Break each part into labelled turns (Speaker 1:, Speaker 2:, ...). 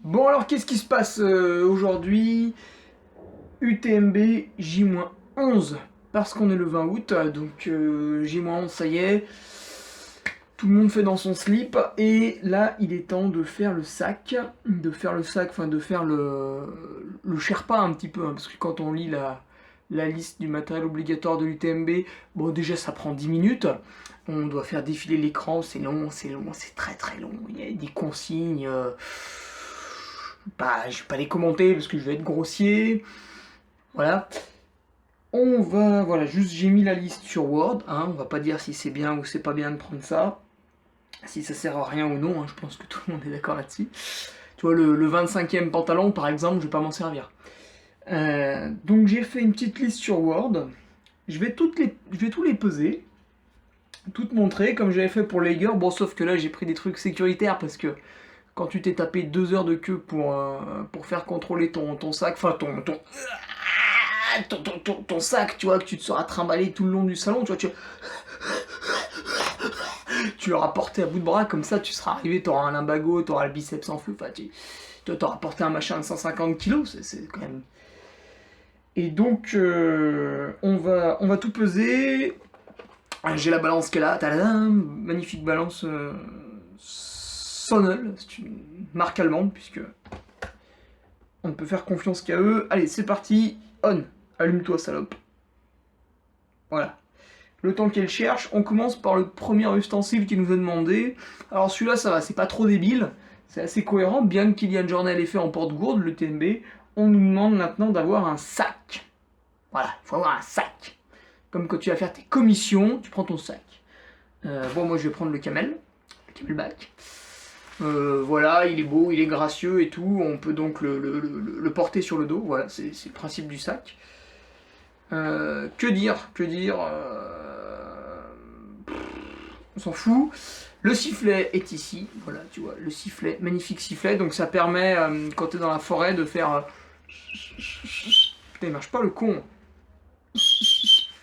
Speaker 1: Bon alors qu'est-ce qui se passe aujourd'hui? UTMB J-11 parce qu'on est le 20 août, donc J-11 ça y est, tout le monde fait dans son slip et là il est temps de faire le sac, enfin de faire le Sherpa un petit peu, hein, parce que quand on lit la liste du matériel obligatoire de l'UTMB, bon déjà ça prend 10 minutes, on doit faire défiler l'écran, c'est long, c'est très très long, il y a des consignes... Bah, je vais pas les commenter parce que je vais être grossier. Voilà. On va, voilà, juste j'ai mis la liste sur Word. Hein, on va pas dire si c'est bien ou c'est pas bien de prendre ça. Si ça sert à rien ou non, hein, je pense que tout le monde est d'accord là-dessus. Tu vois, le 25e pantalon, par exemple, je vais pas m'en servir. Donc j'ai fait une petite liste sur Word. Je vais tous les peser, toutes montrer, comme j'avais fait pour Lager. Bon, sauf que là, j'ai pris des trucs sécuritaires parce que quand tu t'es tapé 2 heures de queue pour faire contrôler ton sac, enfin ton sac, tu vois, que tu te seras trimballé tout le long du salon, tu vois, tu l'auras porté à bout de bras, comme ça tu seras arrivé, t'auras un limbago, t'auras le biceps en feu, enfin t'auras porté un machin de 150 kilos, c'est quand même... Et donc on va tout peser, j'ai la balance qui est là, tadadam, magnifique balance Sonel, c'est une marque allemande, puisque on ne peut faire confiance qu'à eux. Allez, c'est parti, on, allume-toi salope. Voilà. Le temps qu'elle cherche, on commence par le premier ustensile qui nous est demandé. Alors celui-là, ça va, c'est pas trop débile, c'est assez cohérent, bien que Kylian Jornet l'ait fait en porte-gourde, le TMB, on nous demande maintenant d'avoir un sac. Voilà, il faut avoir un sac. Comme quand tu vas faire tes commissions, tu prends ton sac. Bon, moi je vais prendre le camelback. Voilà, il est beau, il est gracieux et tout, on peut donc le porter sur le dos, voilà, c'est le principe du sac. Que dire on s'en fout. Le sifflet est ici, voilà, tu vois, le sifflet, magnifique sifflet, donc ça permet, quand t'es dans la forêt, de faire... Putain, il marche pas le con.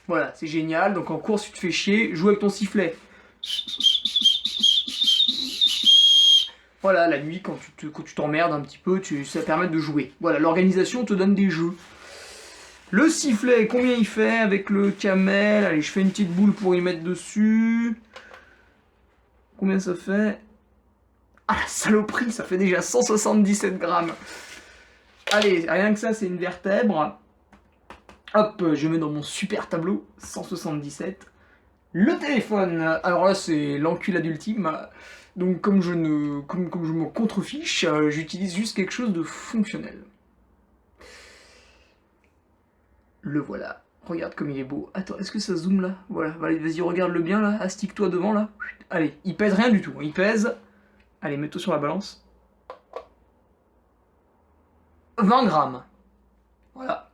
Speaker 1: Voilà, c'est génial, donc en course, tu te fais chier, joue avec ton sifflet. Voilà, la nuit, quand tu t'emmerdes un petit peu, ça permet de jouer. Voilà, l'organisation te donne des jeux. Le sifflet, combien il fait avec le camel? Allez, je fais une petite boule pour y mettre dessus. Combien ça fait? Ah, la saloperie, ça fait déjà 177 grammes. Allez, rien que ça, c'est une vertèbre. Hop, je mets dans mon super tableau, 177. Le téléphone, alors là, c'est l'enculade ultime. Donc, comme je me contrefiche, j'utilise juste quelque chose de fonctionnel. Le voilà. Regarde comme il est beau. Attends, est-ce que ça zoome là? Voilà, allez, vas-y, regarde-le bien là. Astique-toi devant là. Allez, il pèse rien du tout. Il pèse. Allez, mets-toi sur la balance. 20 grammes. Voilà.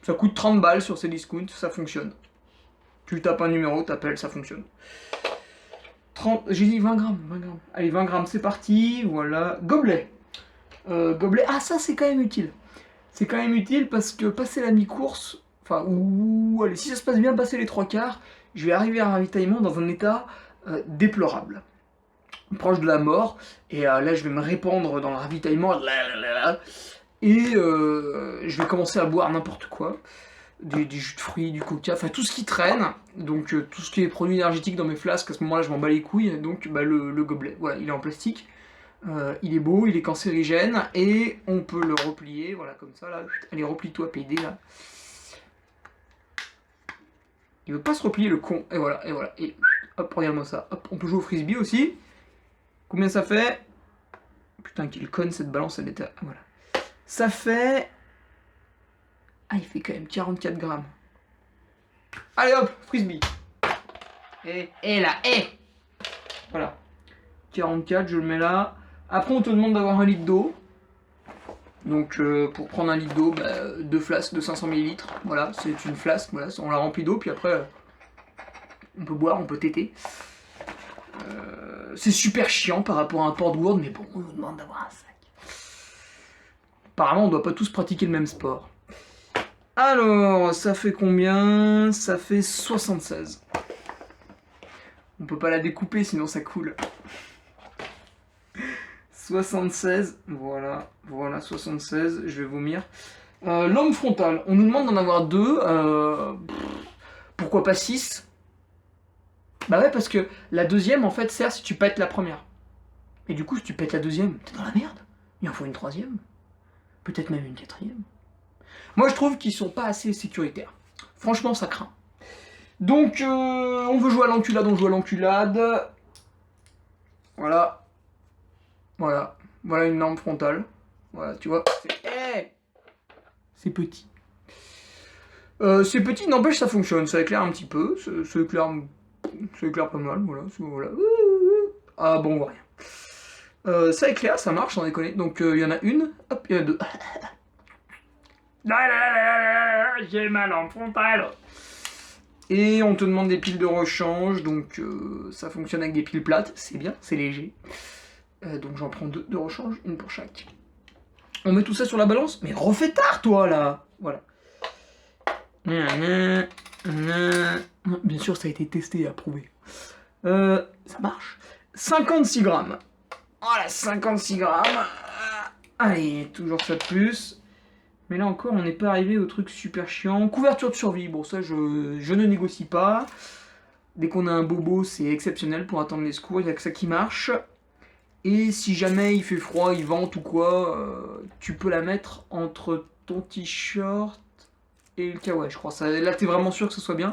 Speaker 1: Ça coûte 30 balles sur ces discounts, ça fonctionne. Tu tapes un numéro, t'appelles, ça fonctionne. 30, j'ai dit 20 grammes, 20 grammes. Allez, 20 grammes, c'est parti. Voilà. Gobelet. Gobelet. Ah, ça, c'est quand même utile. C'est quand même utile parce que passer la mi-course, enfin, allez, si ça se passe bien, passer les 3/4, je vais arriver à un ravitaillement dans un état déplorable. Proche de la mort, et là, je vais me répandre dans le ravitaillement, et je vais commencer à boire n'importe quoi. Des jus de fruits, du coca, enfin tout ce qui traîne, donc tout ce qui est produit énergétique dans mes flasques, à ce moment-là, je m'en bats les couilles, donc bah, le gobelet, voilà, il est en plastique. Il est beau, il est cancérigène, et on peut le replier, voilà, comme ça, là. Allez, replie-toi, PD, là. Il veut pas se replier, le con. Et voilà, et hop, regarde-moi ça. Hop, on peut jouer au frisbee aussi. Combien ça fait? Putain, qu'il conne, cette balance, elle était... Voilà. Ça fait... Ah, il fait quand même 44 grammes. Allez, hop, frisbee. Et là, voilà. 44, je le mets là. Après, on te demande d'avoir 1 litre d'eau. Donc, pour prendre 1 litre d'eau, bah, 2 flasques de 500 ml. Voilà, c'est une flasque. Voilà, on la remplit d'eau, puis après, on peut boire, on peut téter. C'est super chiant par rapport à un porte-gourde, mais bon, on nous demande d'avoir un sac. Apparemment, on doit pas tous pratiquer le même sport. Alors, ça fait combien? Ça fait 76. On peut pas la découper, sinon ça coule. 76, voilà, 76, je vais vomir. Lampe frontale, on nous demande d'en avoir 2, pourquoi pas 6? Bah ouais, parce que la deuxième, en fait, sert si tu pètes la première. Et du coup, si tu pètes la deuxième, t'es dans la merde. Il en faut une troisième. Peut-être même une quatrième. Moi, je trouve qu'ils sont pas assez sécuritaires. Franchement, ça craint. Donc, on veut jouer à l'enculade, on joue à l'enculade. Voilà. Voilà. Voilà une lampe frontale. Voilà, tu vois. C'est petit. C'est petit, n'empêche, ça fonctionne. Ça éclaire un petit peu. Ça éclaire pas mal, voilà. Ah bon, on voit rien. Ça éclaire, ça marche, sans déconner. Donc, il y en a une. Hop, il y en a 2. J'ai ma lampe frontale. Et on te demande des piles de rechange, donc ça fonctionne avec des piles plates, c'est bien, c'est léger. Donc j'en prends 2 de rechange, une pour chaque. On met tout ça sur la balance, mais refais tard toi là. Voilà. Bien sûr, ça a été testé et approuvé. Ça marche. 56 grammes. Voilà, 56 grammes. Allez, toujours ça de plus. Mais là encore, on n'est pas arrivé au truc super chiant. Couverture de survie, bon ça je ne négocie pas. Dès qu'on a un bobo, c'est exceptionnel pour attendre les secours, il n'y a que ça qui marche. Et si jamais il fait froid, il vente ou quoi, tu peux la mettre entre ton t-shirt et le kawaii, je crois. Ça, là, t'es vraiment sûr que ce soit bien.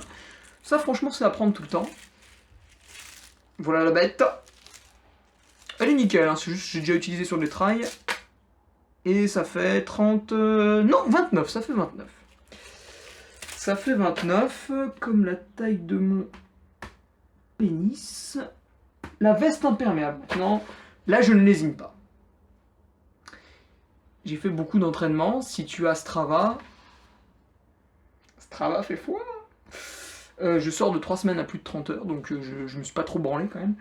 Speaker 1: Ça, franchement, c'est à prendre tout le temps. Voilà la bête. Elle est nickel, hein, c'est juste que j'ai déjà utilisé sur des trails. Et ça fait 30... non, 29, ça fait 29. Ça fait 29, comme la taille de mon pénis. La veste imperméable, maintenant, là je ne lésine pas. J'ai fait beaucoup d'entraînement, si tu as Strava fait foi. Je sors de 3 semaines à plus de 30 heures, donc je me suis pas trop branlé quand même.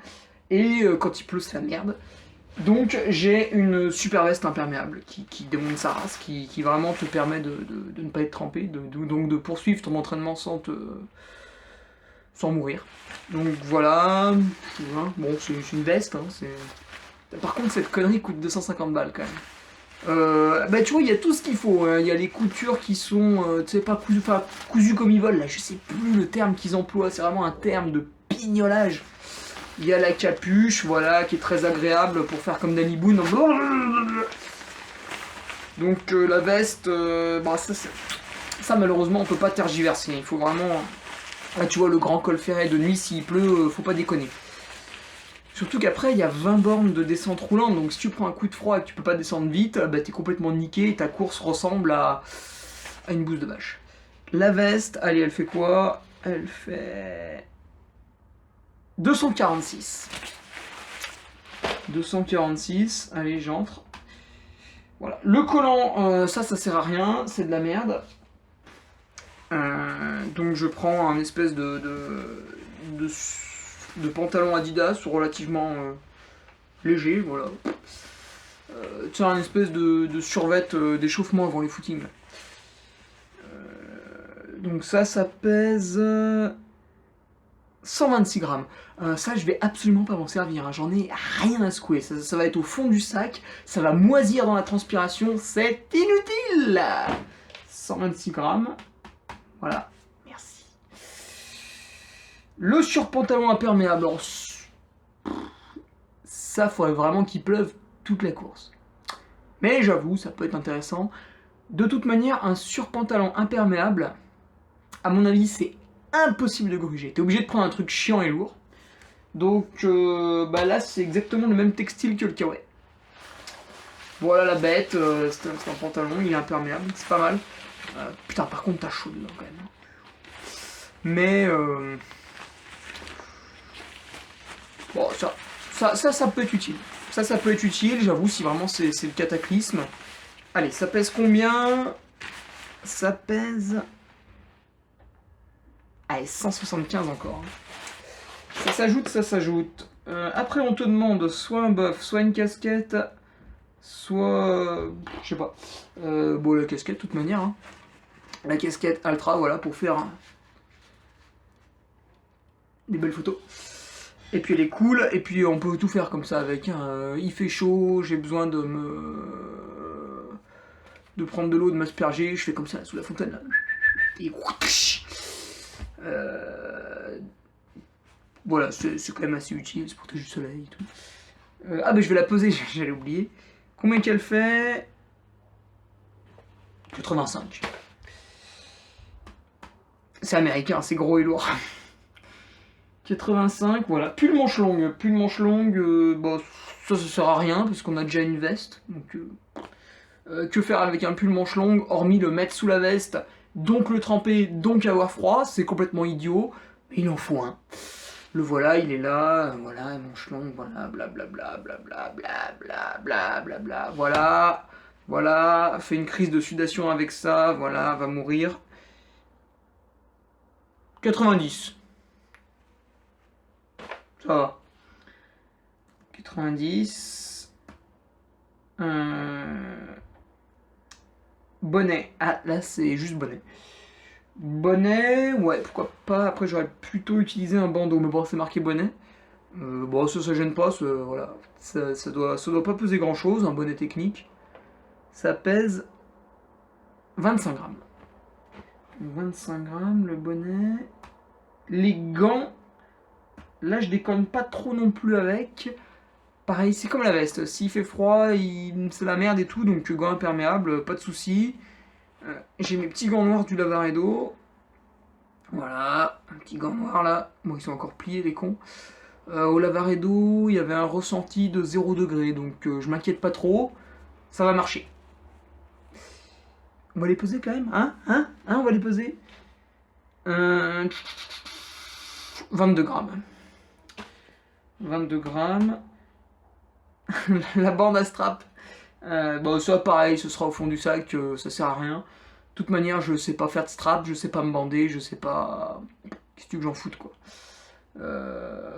Speaker 1: Et quand il pleut, c'est la merde. Donc j'ai une super veste imperméable qui démonte sa race, qui vraiment te permet de ne pas être trempé, donc de poursuivre ton entraînement sans mourir. Donc voilà, bon c'est une veste, hein, par contre cette connerie coûte 250 balles quand même. Bah tu vois, il y a tout ce qu'il faut, hein. Il y a les coutures qui sont, tu sais pas, cousues comme ils veulent, là je sais plus le terme qu'ils emploient, c'est vraiment un terme de pignolage. Il y a la capuche, voilà, qui est très agréable pour faire comme Danny Boone. Donc la veste, bah, ça malheureusement on peut pas tergiverser. Il faut vraiment, là tu vois le grand col ferré de nuit, s'il pleut, faut pas déconner. Surtout qu'après il y a 20 bornes de descente roulante, donc si tu prends un coup de froid et que tu peux pas descendre vite, bah t'es complètement niqué et ta course ressemble à une bouse de vache. La veste, allez, elle fait quoi? Elle fait 246. 246, allez, j'entre. Voilà. Le collant, ça sert à rien, c'est de la merde. Donc je prends un espèce de pantalon Adidas relativement léger, voilà. C'est un espèce de survêt d'échauffement avant les footings. Donc ça pèse 126 grammes. Ça, je vais absolument pas m'en servir, hein. J'en ai rien à secouer. Ça va être au fond du sac, ça va moisir dans la transpiration, c'est inutile. 126 grammes. Voilà, merci. Le surpantalon imperméable. Alors, ça, faudrait vraiment qu'il pleuve toute la course. Mais j'avoue, ça peut être intéressant. De toute manière, un surpantalon imperméable, à mon avis, c'est impossible de gruger. T'es obligé de prendre un truc chiant et lourd. Donc bah là, c'est exactement le même textile que le kawaii. Voilà la bête, c'est un pantalon, il est imperméable, c'est pas mal. Putain, par contre, t'as chaud dedans quand même. Mais bon, ça peut être utile. Ça peut être utile, j'avoue, si vraiment c'est le cataclysme. Allez, ça pèse combien? Ça pèse... Allez, 175 encore. Ça s'ajoute. Après, on te demande soit un buff, soit une casquette, soit... je sais pas. Bon, la casquette, de toute manière. Hein. La casquette Ultra, voilà, pour faire des belles photos. Et puis elle est cool, et puis on peut tout faire comme ça avec. Hein. Il fait chaud, j'ai besoin de prendre de l'eau, de m'asperger, je fais comme ça là, sous la fontaine là. Et voilà, c'est quand même assez utile, c'est protège du soleil et tout. Ah bah je vais la peser, j'allais oublier. Combien qu'elle fait? 85. C'est américain, c'est gros et lourd. 85, voilà. Pull manche longue. Pull manche longue, bon, ça sert à rien parce qu'on a déjà une veste. Donc, que faire avec un pull manche longue hormis le mettre sous la veste, donc le tremper, donc avoir froid? C'est complètement idiot. Mais il en faut un. Le voilà, il est là, voilà, manche longue, voilà, blablabla, blablabla, blablabla, voilà, voilà, fait une crise de sudation avec ça, voilà, va mourir. 90. Ça va. 90. Bonnet. Ah, là, c'est juste bonnet. Bonnet, ouais, pourquoi pas. Après, j'aurais plutôt utilisé un bandeau, mais bon, c'est marqué bonnet. Bon, ça gêne pas, voilà. Ça doit pas peser grand-chose, un bonnet technique. Ça pèse 25 grammes. 25 grammes, le bonnet. Les gants, là, je déconne pas trop non plus avec. Pareil, c'est comme la veste. S'il fait froid, c'est la merde et tout, donc gants imperméables, pas de soucis. J'ai mes petits gants noirs du Lavaredo. Voilà, un petit gant noir là. Bon, ils sont encore pliés, les cons. Au Lavaredo, il y avait un ressenti de 0 degré, donc je m'inquiète pas trop. Ça va marcher. On va les peser quand même, hein, on va les peser. 22 grammes. 22 grammes. La bande à strap. Bon, ça pareil, ce sera au fond du sac, ça sert à rien. De toute manière, je sais pas faire de strap, je sais pas me bander, je sais pas. Qu'est-ce que tu veux que j'en foute, quoi.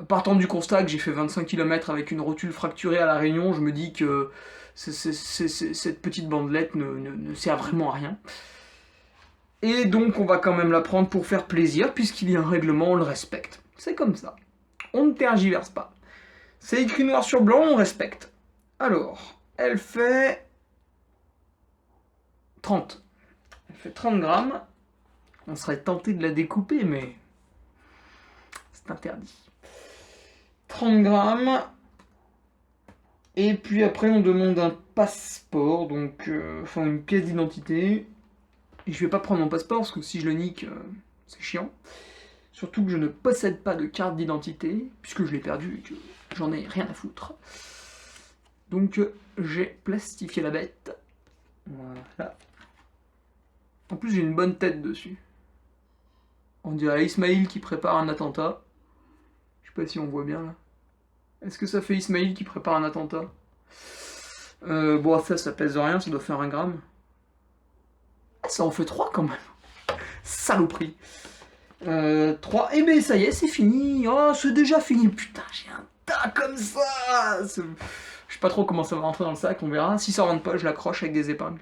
Speaker 1: Partant du constat que j'ai fait 25 km avec une rotule fracturée à La Réunion, je me dis que cette petite bandelette ne sert vraiment à rien. Et donc, on va quand même la prendre pour faire plaisir, puisqu'il y a un règlement, on le respecte. C'est comme ça. On ne tergiverse pas. C'est écrit noir sur blanc, on respecte. Alors, elle fait 30. Elle fait 30 grammes. On serait tenté de la découper, mais c'est interdit. 30 grammes. Et puis après, on demande un passeport, donc enfin une pièce d'identité. Et je vais pas prendre mon passeport, parce que si je le nique, c'est chiant. Surtout que je ne possède pas de carte d'identité, puisque je l'ai perdue et que j'en ai rien à foutre. Donc j'ai plastifié la bête. Voilà. En plus j'ai une bonne tête dessus. On dirait Ismaïl qui prépare un attentat. Je sais pas si on voit bien là. Est-ce que ça fait Ismaïl qui prépare un attentat? Bon, ça pèse rien, ça doit faire 1 gramme. Ça en fait 3 quand même. Saloperie. 3. Eh ben ça y est, c'est fini. Oh, c'est déjà fini. Putain, j'ai un tas comme ça. Je sais pas trop comment ça va rentrer dans le sac, on verra. Si ça rentre pas, je l'accroche avec des épingles.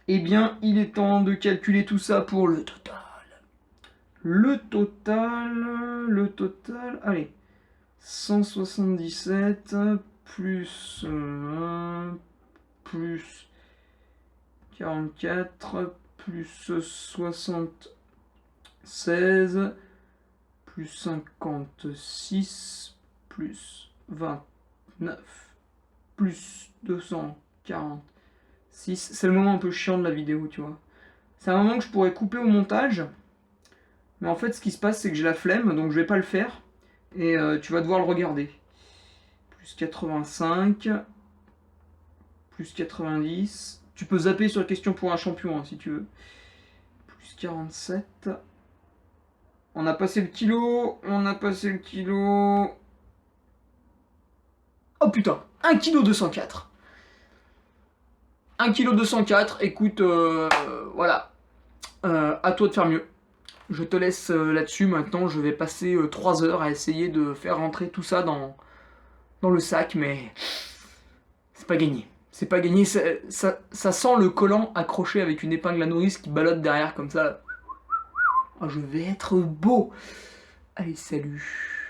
Speaker 1: Eh bien, il est temps de calculer tout ça pour le total. Le total, allez. 177 plus 1 plus 44 plus 76 plus 56 plus 29 plus 246. C'est le moment un peu chiant de la vidéo, tu vois. C'est un moment que je pourrais couper au montage. Mais en fait, ce qui se passe, c'est que j'ai la flemme, donc je vais pas le faire. Et tu vas devoir le regarder. Plus 85. Plus 90. Tu peux zapper sur la question pour un champion, hein, si tu veux. Plus 47. On a passé le kilo. Oh putain, 1 kg 204. 1 kg 204, écoute, voilà. À toi de faire mieux. Je te laisse là-dessus. Maintenant, je vais passer 3 heures à essayer de faire rentrer tout ça dans le sac, mais c'est pas gagné. C'est pas gagné. Ça sent le collant accroché avec une épingle à nourrice qui ballotte derrière comme ça. Oh, je vais être beau. Allez, salut.